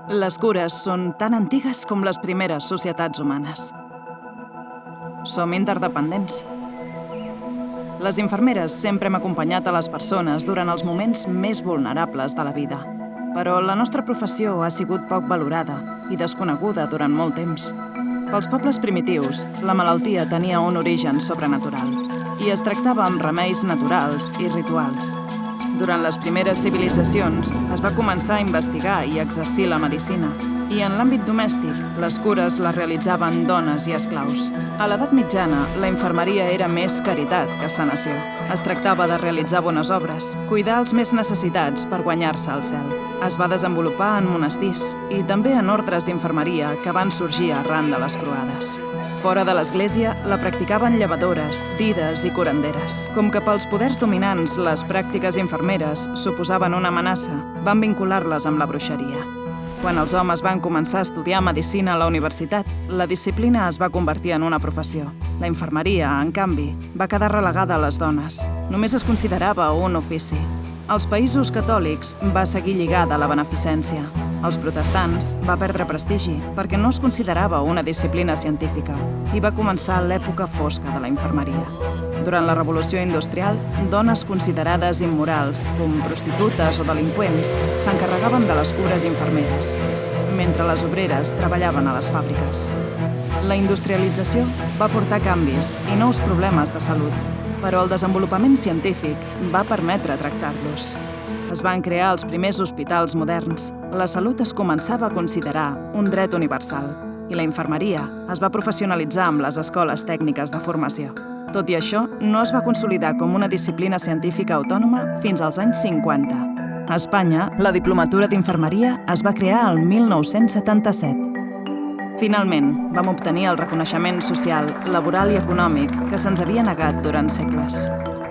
Les cures són tan antigues com les primeres societats humanes. Som interdependents. Les infermeres sempre hem acompanyat a les persones durant els moments més vulnerables de la vida, però la nostra professió ha sigut poc valorada i desconeguda durant molt temps. Pels pobles primitius, la malaltia tenia un origen sobrenatural i es tractava amb remeis naturals i rituals. Durant les primeres civilitzacions es va començar a investigar i exercir la medicina, i en l'àmbit domèstic, les cures les realitzaven dones i esclaus. A l'edat mitjana, la infermeria era més caritat que sanació. Es tractava de realitzar bones obres, cuidar els més necessitats per guanyar-se el cel. Es va desenvolupar en monestirs i també en ordres d'infermeria que van sorgir arran de les croades. Fora de l'església, la practicaven llevadores, dides i curanderes. Com que pels poders dominants les pràctiques infermeres suposaven una amenaça, van vincular-les amb la bruixeria. Quan els homes van començar a estudiar medicina a la universitat, la disciplina es va convertir en una professió. La infermeria, en canvi, va quedar relegada a les dones. Només es considerava un ofici. Als països catòlics va seguir lligada a la beneficència. Als protestants va perdre prestigi perquè no es considerava una disciplina científica i va començar l'època fosca de la infermeria. Durant la Revolució Industrial, dones considerades immorals, com prostitutes o delinqüents, s'encarregaven de les cures infermeres, mentre les obreres treballaven a les fàbriques. La industrialització va portar canvis i nous problemes de salut, però el desenvolupament científic va permetre tractar-los. Es van crear els primers hospitals moderns, la salut es començava a considerar un dret universal i la infermeria es va professionalitzar amb les escoles tècniques de formació. Tot i això, no es va consolidar com una disciplina científica autònoma fins als anys 50. A Espanya, la diplomatura d'infermeria es va crear el 1977. Finalment, vam obtenir el reconeixement social, laboral i econòmic que se'ns havia negat durant segles.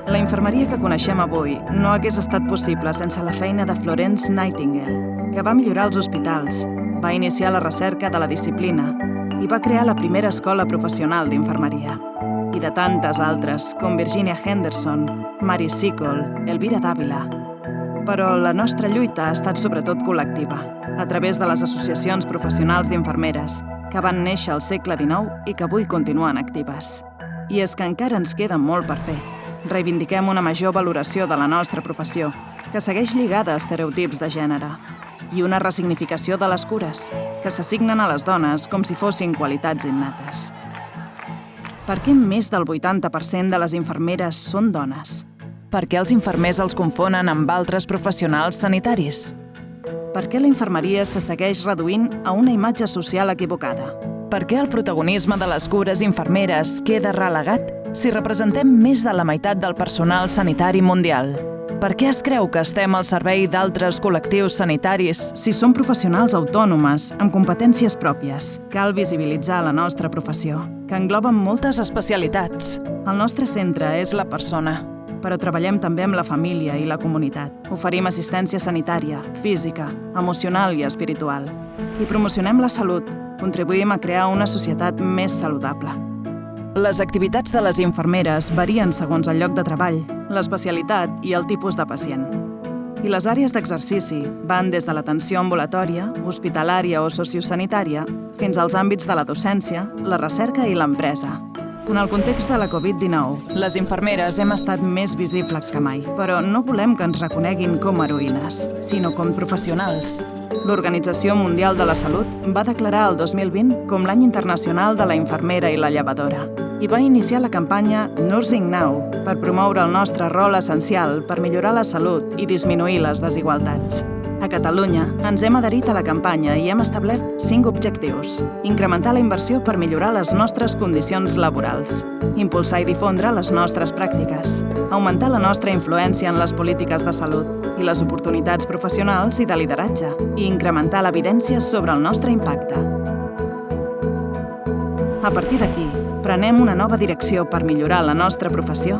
La infermeria que coneixem avui no hagués estat possible sense la feina de Florence Nightingale, que va millorar els hospitals, va iniciar la recerca de la disciplina i va crear la primera escola professional d'infermeria. I de tantes altres, com Virginia Henderson, Mary Seacole, Elvira Dávila. Però la nostra lluita ha estat sobretot col·lectiva, a través de les associacions professionals d'infermeres, que van néixer al segle XIX i que avui continuen actives. I és que encara ens queda molt per fer. Reivindiquem una major valoració de la nostra professió, que segueix lligada a estereotips de gènere, i una ressignificació de les cures, que s'assignen a les dones com si fossin qualitats innates. Per què més del 80% de les infermeres són dones? Per què els infermers els confonen amb altres professionals sanitaris? Per què la infermeria se segueix reduint a una imatge social equivocada? Per què el protagonisme de les cures infermeres queda relegat si representem més de la meitat del personal sanitari mundial? Per què es creu que estem al servei d'altres col·lectius sanitaris si som professionals autònomes amb competències pròpies? Cal visibilitzar la nostra professió, que engloba moltes especialitats. El nostre centre és la persona, però treballem també amb la família i la comunitat. Oferim assistència sanitària, física, emocional i espiritual. I promocionem la salut. Contribuïm a crear una societat més saludable. Les activitats de les infermeres varien segons el lloc de treball, l'especialitat i el tipus de pacient. I les àrees d'exercici van des de l'atenció ambulatòria, hospitalària o sociosanitària fins als àmbits de la docència, la recerca i l'empresa. En el context de la Covid-19, les infermeres hem estat més visibles que mai, però no volem que ens reconeguin com a heroïnes, sinó com professionals. L'Organització Mundial de la Salut va declarar el 2020 com l'any internacional de la infermera i la llevadora i va iniciar la campanya Nursing Now per promoure el nostre rol essencial per millorar la salut i disminuir les desigualtats. A Catalunya ens hem adherit a la campanya i hem establert 5 objectius. Incrementar la inversió per millorar les nostres condicions laborals, impulsar i difondre les nostres pràctiques, augmentar la nostra influència en les polítiques de salut i les oportunitats professionals i de lideratge, i incrementar l'evidència sobre el nostre impacte. A partir d'aquí, prenem una nova direcció per millorar la nostra professió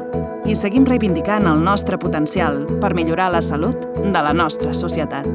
i seguim reivindicant el nostre potencial per millorar la salut de la nostra societat.